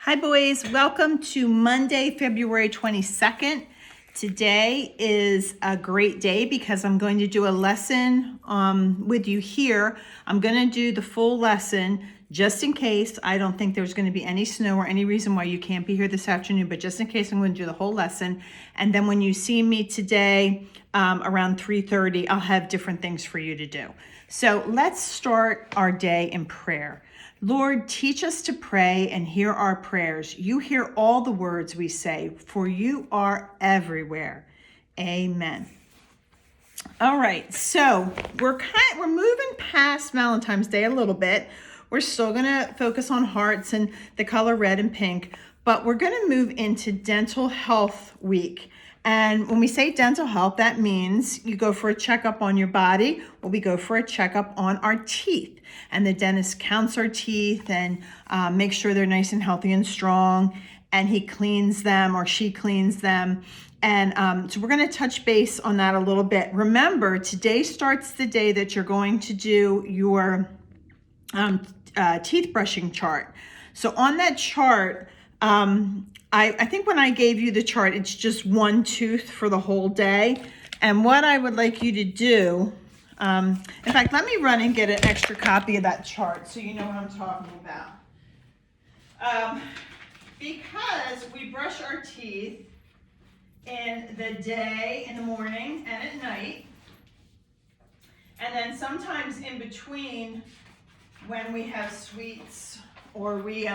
Hi boys, welcome to Monday, February 22nd. Today is a great day because I'm going to do a lesson with you here. I'm going to do the full lesson just in case. I don't think there's going to be any snow or any reason why you can't be here this afternoon, but just in case, I'm going to do the whole lesson. And then when you see me today around 3:30, I'll have different things for you to do. So let's start our day in prayer. Lord, teach us to pray and hear our prayers. You hear all the words we say, for you are everywhere. Amen. All right, so we're moving past Valentine's Day a little bit. We're still gonna focus on hearts and the color red and pink, but we're gonna move into Dental Health Week. And when we say dental health, that means you go for a checkup on your body, or we go for a checkup on our teeth. And the dentist counts our teeth and makes sure they're nice and healthy and strong. And he cleans them or she cleans them. And so we're going to touch base on that a little bit. Remember, today starts the day that you're going to do your teeth brushing chart. So on that chart, I think when I gave you the chart, it's just one tooth for the whole day. And what I would like you to do, in fact, let me run and get an extra copy of that chart so you know what I'm talking about. Because we brush our teeth in the day, in the morning, and at night. And then sometimes in between when we have sweets or we,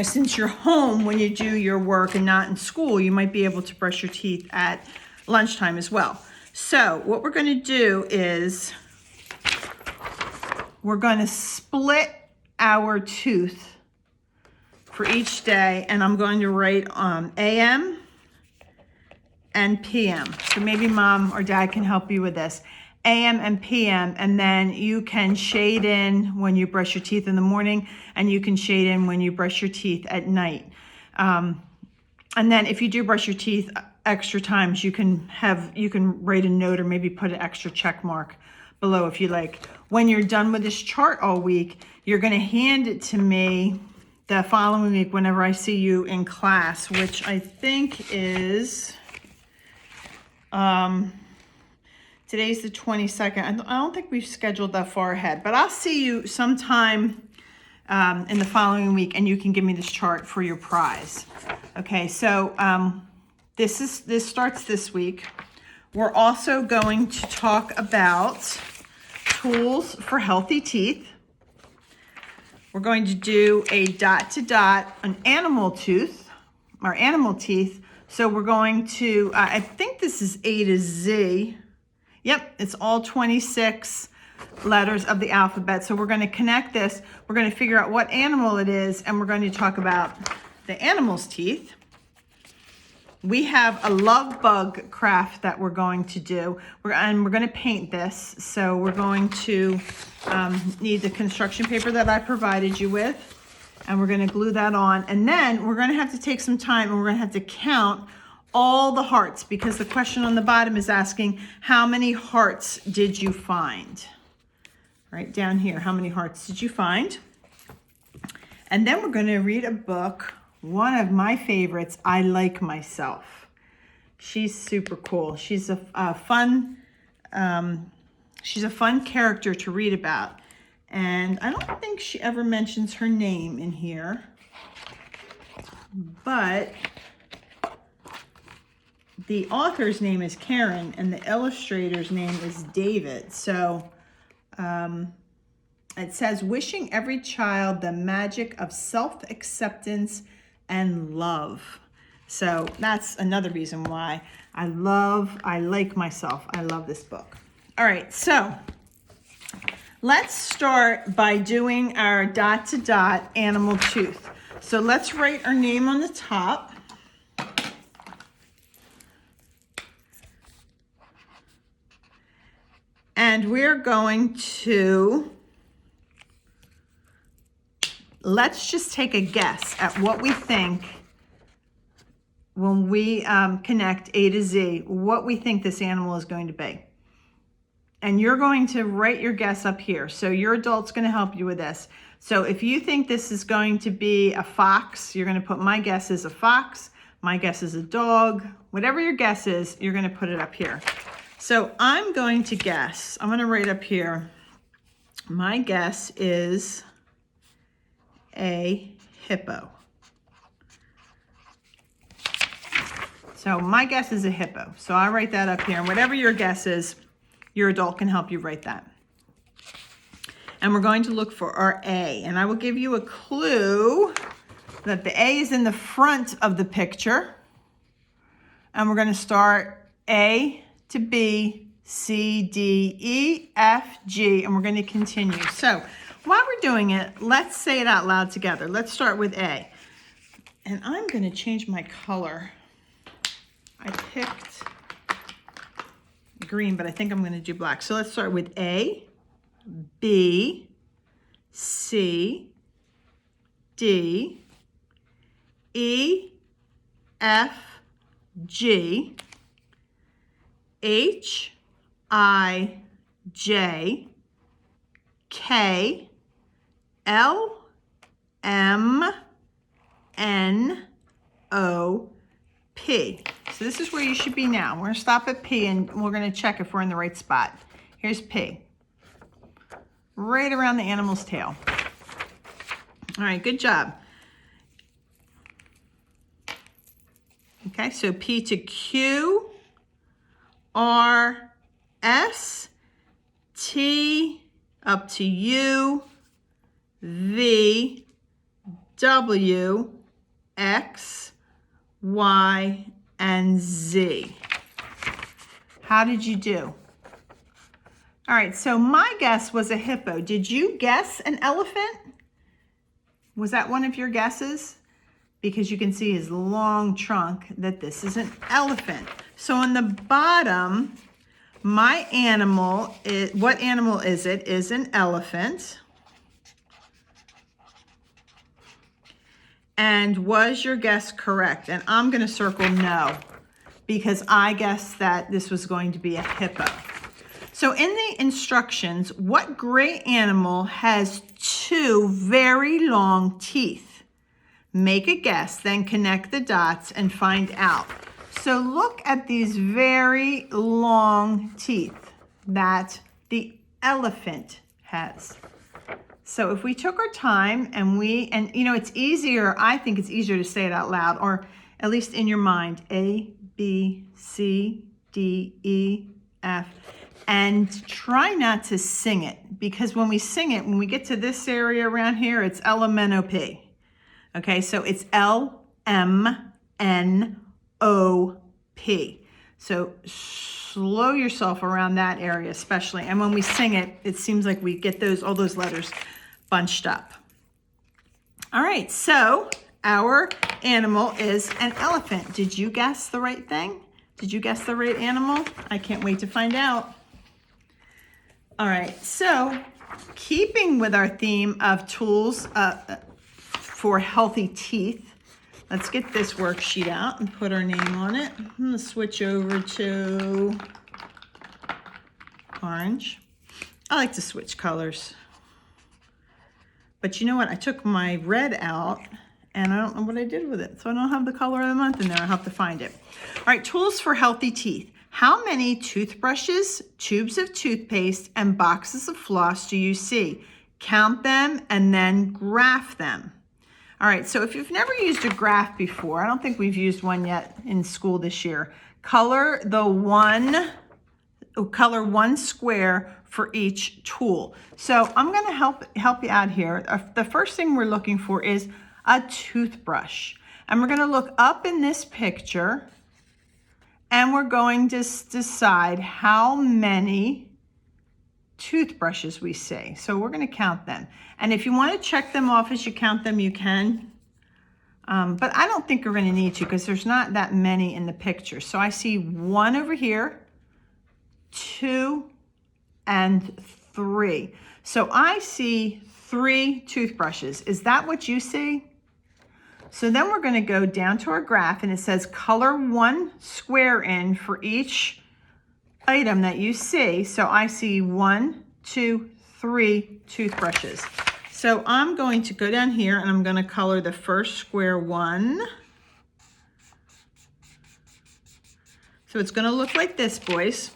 since you're home when you do your work and not in school, you might be able to brush your teeth at lunchtime as well. So what we're going to do is we're going to split our tooth for each day, and I'm going to write AM and PM. So maybe mom or dad can help you with this. AM and PM, and then you can shade in when you brush your teeth in the morning, and you can shade in when you brush your teeth at night. And then if you do brush your teeth extra times, you can write a note or maybe put an extra check mark below if you like. When you're done with this chart all week, you're going to hand it to me the following week whenever I see you in class, which I think is today's the 22nd. I don't think we've scheduled that far ahead, but I'll see you sometime in the following week, and you can give me this chart for your prize. Okay, so this starts this week. We're also going to talk about tools for healthy teeth. We're going to do a dot-to-dot, an animal tooth, or animal teeth. So we're going to, I think this is A to Z. Yep, it's all 26 letters of the alphabet. So we're going to connect this. We're going to figure out what animal it is, and we're going to talk about the animal's teeth. We have a love bug craft that we're going to do. We're going to paint this. So we're going to need the construction paper that I provided you with, and we're going to glue that on. And then we're going to have to take some time, and we're going to have to count all the hearts, because the question on the bottom is asking, how many hearts did you find? Right down here, how many hearts did you find? And then we're going to read a book, one of my favorites, I Like Myself. She's super cool. She's a fun character to read about. And I don't think she ever mentions her name in here, but the author's name is Karen and the illustrator's name is David. So it says, wishing every child the magic of self-acceptance and love. So that's another reason why I Like Myself. I love this book. All right, so let's start by doing our dot-to-dot animal tooth. So let's write our name on the top. And we're going to, let's just take a guess at what we think when we connect A to Z, what we think this animal is going to be. and you're going to write your guess up here. So your adult's going to help you with this. So if you think this is going to be a fox, you're going to put my guess is a fox, my guess is a dog, whatever your guess is, you're going to put it up here. So I'm going to guess, I'm going to write up here, my guess is a hippo. So my guess is a hippo. So I'll write that up here, and whatever your guess is, your adult can help you write that. And we're going to look for our A. And I will give you a clue that the A is in the front of the picture. And we're going to start A to B, C, D, E, F, G, and we're going to continue. So while we're doing it, let's say it out loud together. Let's start with A. And I'm going to change my color. I picked green, but I think I'm going to do black. So let's start with A, B, C, D, E, F, G, H, I, J, K, L, M, N, O, P. So this is where you should be now. We're going to stop at P, and we're going to check if we're in the right spot. Here's P. Right around the animal's tail. All right, good job. Okay, so P to Q, R, S, T, up to U, V, W, X, Y, and Z. How did you do? All right, so my guess was a hippo. Did you guess an elephant? Was that one of your guesses? Because you can see his long trunk that this is an elephant. So on the bottom, my animal, what animal is it? Is an elephant. And was your guess correct? And I'm going to circle no, because I guessed that this was going to be a hippo. So in the instructions, what gray animal has two very long teeth? Make a guess, then connect the dots and find out. So look at these very long teeth that the elephant has. So if we took our time and you know, it's easier, I think it's easier to say it out loud, or at least in your mind, A, B, C, D, E, F, and try not to sing it, because when we sing it, when we get to this area around here, it's LMNOP. Okay, so it's LMNOP. So slow yourself around that area especially. And when we sing it, it seems like we get all those letters bunched up. All right, so our animal is an elephant. Did you guess the right thing? Did you guess the right animal? I can't wait to find out. All right, so keeping with our theme of tools for healthy teeth, let's get this worksheet out and put our name on it. I'm gonna switch over to orange. I like to switch colors. But you know what? I took my red out and I don't know what I did with it. So I don't have the color of the month in there. I'll have to find it. All right, tools for healthy teeth. How many toothbrushes, tubes of toothpaste, and boxes of floss do you see? Count them and then graph them. All right, so if you've never used a graph before, I don't think we've used one yet in school this year, color one square for each tool. So I'm gonna help you out here. The first thing we're looking for is a toothbrush. And we're gonna look up in this picture and we're going to decide how many toothbrushes we see. So we're gonna count them. And if you wanna check them off as you count them, you can. But I don't think we're gonna need to, because there's not that many in the picture. So I see one over here, 2, and 3. So I see 3 toothbrushes. Is that what you see? So then we're going to go down to our graph, and it says color one square in for each item that you see. So I see 1, 2, 3 toothbrushes. So I'm going to go down here and I'm going to color the first square one. So it's going to look like this, boys.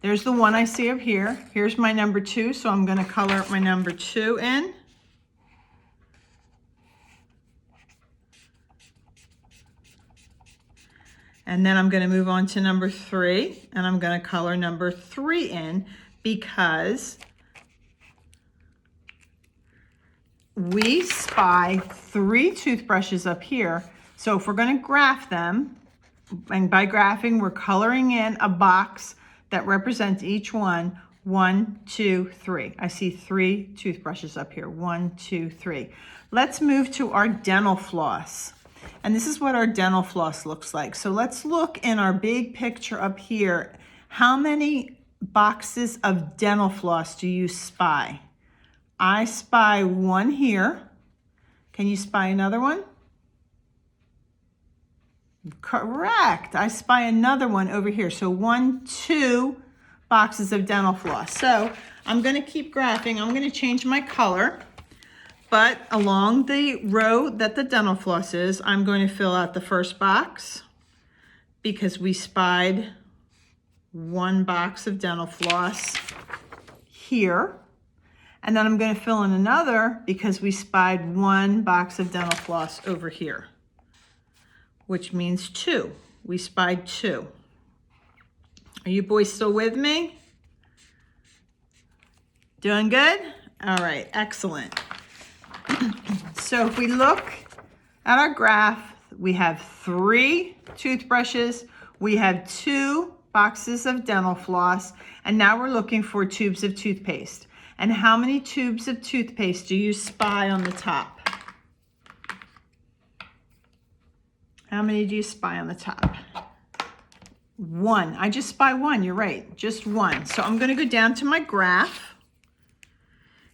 There's the one I see up here. Here's my number 2, so I'm going to color my number 2 in. And then I'm going to move on to number 3, and I'm going to color number 3 in because we spy 3 toothbrushes up here. So if we're going to graph them, and by graphing, we're coloring in a box that represents each one. 1, 2, 3. I see 3 toothbrushes up here. 1, 2, 3. Let's move to our dental floss. And this is what our dental floss looks like. So let's look in our big picture up here. How many boxes of dental floss do you spy? I spy 1 here. Can you spy another one? Correct. I spy another one over here. So 1, 2 boxes of dental floss. So I'm going to keep graphing. I'm going to change my color. But along the row that the dental floss is, I'm going to fill out the first box because we spied 1 box of dental floss here. And then I'm going to fill in another because we spied 1 box of dental floss over here, which means 2. We spied 2. Are you boys still with me? Doing good? All right, excellent. So if we look at our graph, we have 3 toothbrushes, we have 2 boxes of dental floss, and now we're looking for tubes of toothpaste. And how many tubes of toothpaste do you spy on the top? How many do you spy on the top? 1. I just spy 1, you're right, just 1. So I'm going to go down to my graph,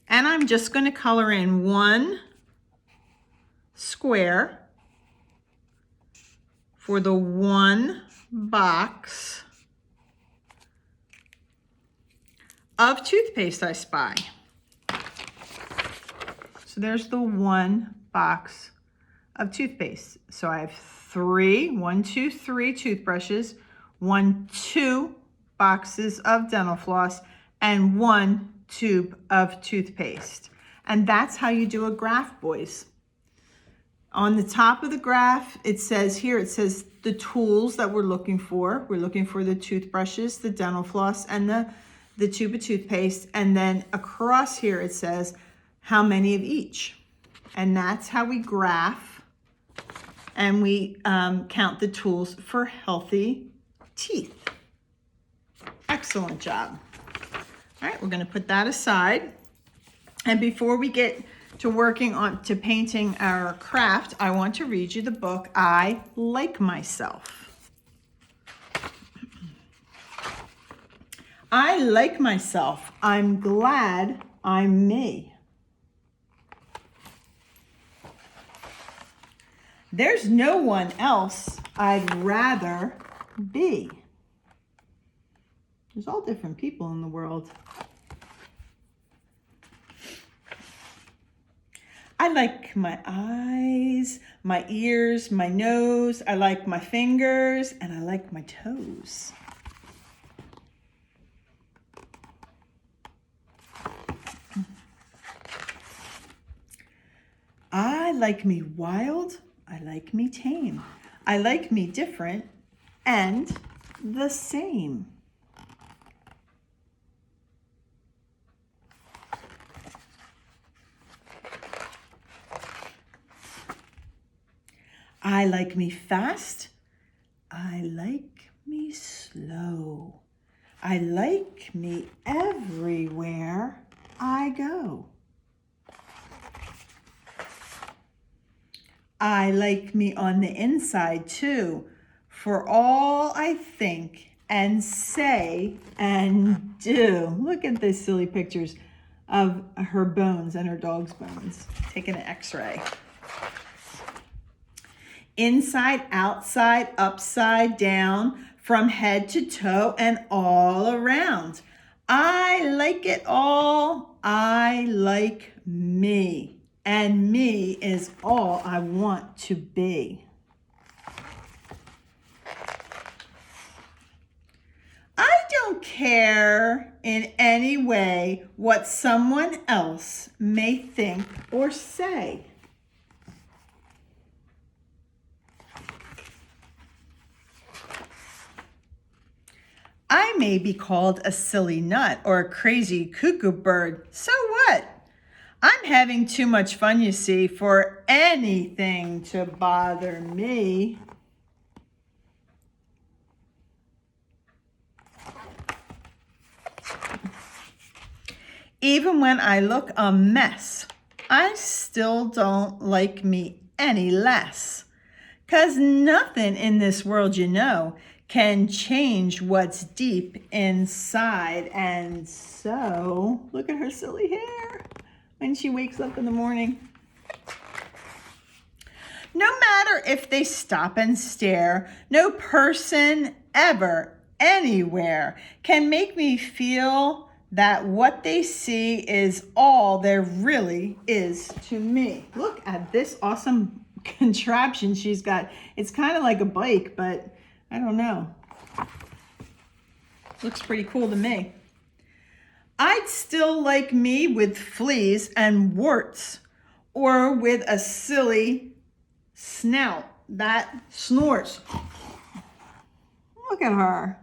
and I'm just going to color in 1 square for the 1 box of toothpaste I spy. So there's the 1 box of toothpaste. So I have 1, 2, 3 toothbrushes, 1, 2 boxes of dental floss, and 1 tube of toothpaste. And that's how you do a graph, boys. On the top of the graph, it says the tools that we're looking for. We're looking for the toothbrushes, the dental floss, and the tube of toothpaste. And then across here, it says how many of each. And that's how we graph and we count the tools for healthy teeth. Excellent job. All right, we're going to put that aside. And before we get to working on to painting our craft, I want to read you the book, I Like Myself. I like myself. I'm glad I'm me. There's no one else I'd rather be. There's all different people in the world. I like my eyes, my ears, my nose. I like my fingers, and I like my toes. I like me wild. I like me tame. I like me different and the same. I like me fast. I like me slow. I like me everywhere I go. I like me on the inside too, for all I think and say and do. Look at these silly pictures of her bones and her dog's bones. Taking an x-ray. Inside, outside, upside down, for from head to toe and all around. I like it all. I like me. And me is all I want to be. I don't care in any way what someone else may think or say. I may be called a silly nut or a crazy cuckoo bird. So what? I'm having too much fun, you see, for anything to bother me. Even when I look a mess, I still don't like me any less. 'Cause nothing in this world, you know, can change what's deep inside. And so, look at her silly hair when she wakes up in the morning. No matter if they stop and stare, no person ever, anywhere, can make me feel that what they see is all there really is to me. Look at this awesome contraption she's got. It's kind of like a bike, but I don't know. Looks pretty cool to me. I'd still like me with fleas and warts, or with a silly snout that snores. Look at her.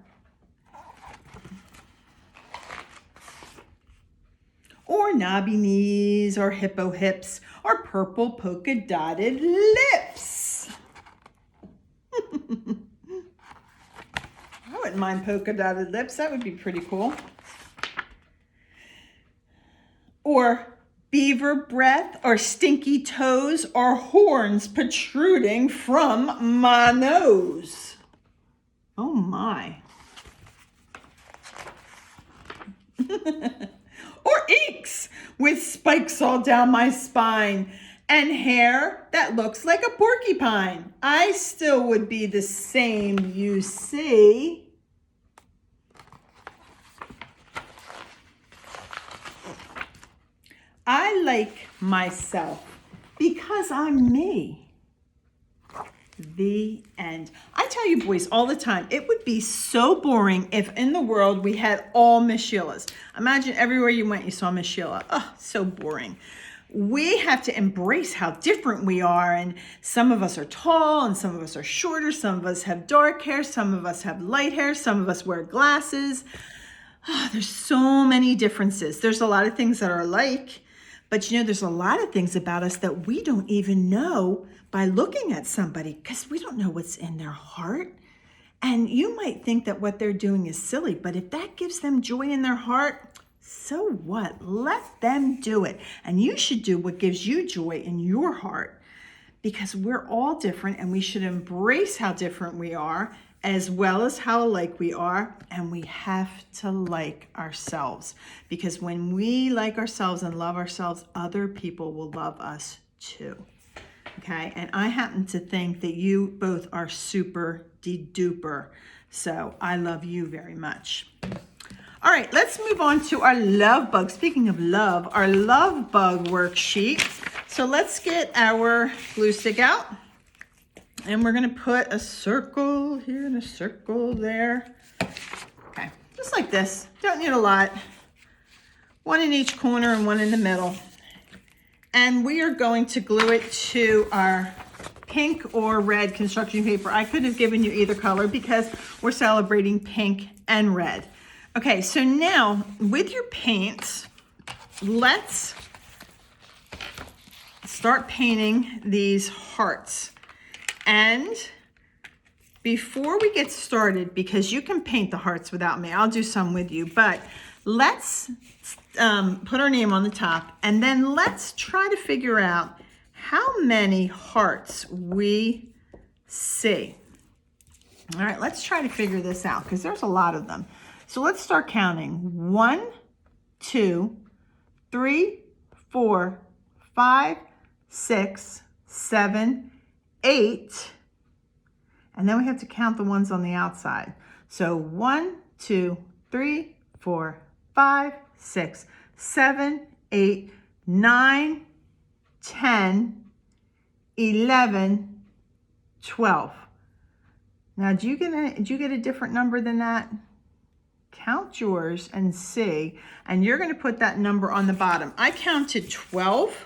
Or knobby knees, or hippo hips, or purple polka dotted lips. I wouldn't mind polka dotted lips. That would be pretty cool. Or beaver breath, or stinky toes, or horns protruding from my nose. Oh my. Or inks with spikes all down my spine, and hair that looks like a porcupine. I still would be the same, you see. I like myself because I'm me. The end. I tell you boys all the time, it would be so boring if in the world we had all Miss Sheilas. Imagine everywhere you went, you saw Miss Sheila. Oh, so boring. We have to embrace how different we are. And some of us are tall and some of us are shorter. Some of us have dark hair. Some of us have light hair. Some of us wear glasses. Oh, there's so many differences. There's a lot of things that are alike. But you know, there's a lot of things about us that we don't even know by looking at somebody, because we don't know what's in their heart. And you might think that what they're doing is silly, but if that gives them joy in their heart, so what? Let them do it. And you should do what gives you joy in your heart, because we're all different and we should embrace how different we are as well as how alike we are. And we have to like ourselves, because when we like ourselves and love ourselves, other people will love us too. Okay, and I happen to think that you both are super duper. So I love you very much. All right, let's move on to our love bug. Speaking of love, our love bug worksheet. So let's get our glue stick out. And we're gonna put a circle here and a circle there. Okay, just like this. Don't need a lot. One in each corner and one in the middle. And we are going to glue it to our pink or red construction paper. I could have given you either color because we're celebrating pink and red. Okay, so now with your paints, let's start painting these hearts. And before we get started, because you can paint the hearts without me, I'll do some with you, but let's put our name on the top, and then let's try to figure out how many hearts we see. All right, let's try to figure this out, because there's a lot of them. So let's start counting. 1, 2, 3, 4, 5, 6, 7, 8, and then we have to count the ones on the outside. So 1, 2, 3, 4, 5, 6, 7, 8, 9, 10, 11, 12. Now, did you get a different number than that? Count yours and see, and you're going to put that number on the bottom. I counted 12,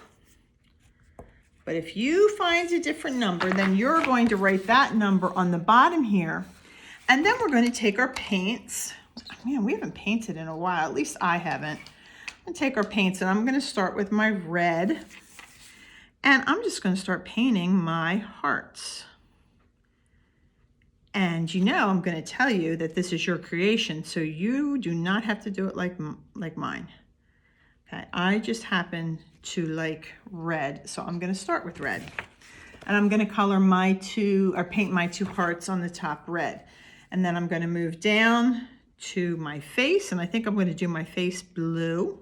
but if you find a different number, then you're going to write that number on the bottom here, and then we're going to take our paints. Man, we haven't painted in a while, at least I haven't. I'm going to take our paints, and I'm going to start with my red, and I'm just going to start painting my hearts. And you know, I'm going to tell you that this is your creation, so you do not have to do it like mine. Okay, I just happen to like red, so I'm going to start with red. And I'm going to color paint my two hearts on the top red. And then I'm going to move down to my face, and I think I'm going to do my face blue.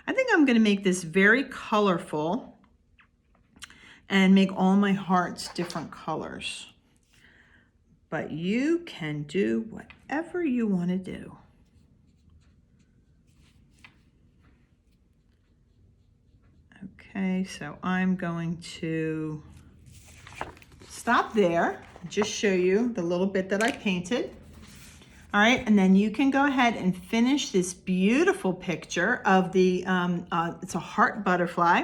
I think I'm going to make this very colorful and make all my hearts different colors. But you can do whatever you want to do. Okay, so I'm going to stop there and just show you the little bit that I painted. All right, and then you can go ahead and finish this beautiful picture of the, it's a heart butterfly.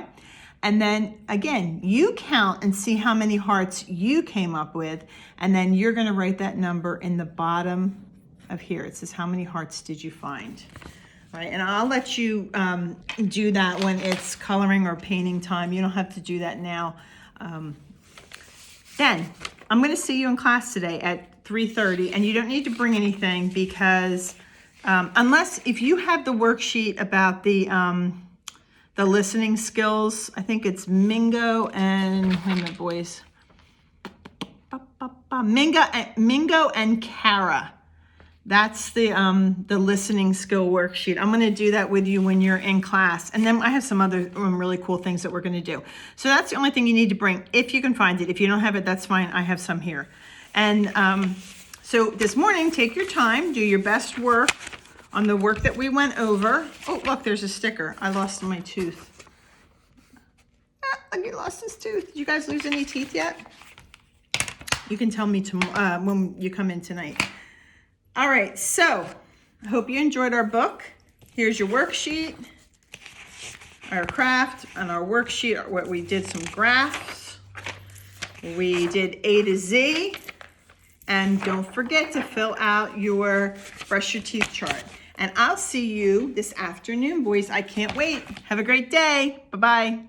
And then again, you count and see how many hearts you came up with. And then you're gonna write that number in the bottom of here. It says, how many hearts did you find? All right, and I'll let you do that when it's coloring or painting time. You don't have to do that now. Then I'm gonna see you in class today at 3:30, and you don't need to bring anything because unless, if you have the worksheet about the listening skills, I think it's Mingo and, wait a minute, boys. Mingo and Kara. That's the listening skill worksheet. I'm gonna do that with you when you're in class. And then I have some other really cool things that we're gonna do. So that's the only thing you need to bring, if you can find it. If you don't have it, that's fine, I have some here. And so this morning, take your time, do your best work on the work that we went over. Oh, look, there's a sticker. I lost my tooth. He lost his tooth. Did you guys lose any teeth yet? You can tell me tomorrow when you come in tonight. All right, so I hope you enjoyed our book. Here's your worksheet, our craft, and our worksheet. What we did some graphs. We did A to Z. And don't forget to fill out your brush your teeth chart. And I'll see you this afternoon, boys. I can't wait. Have a great day. Bye-bye.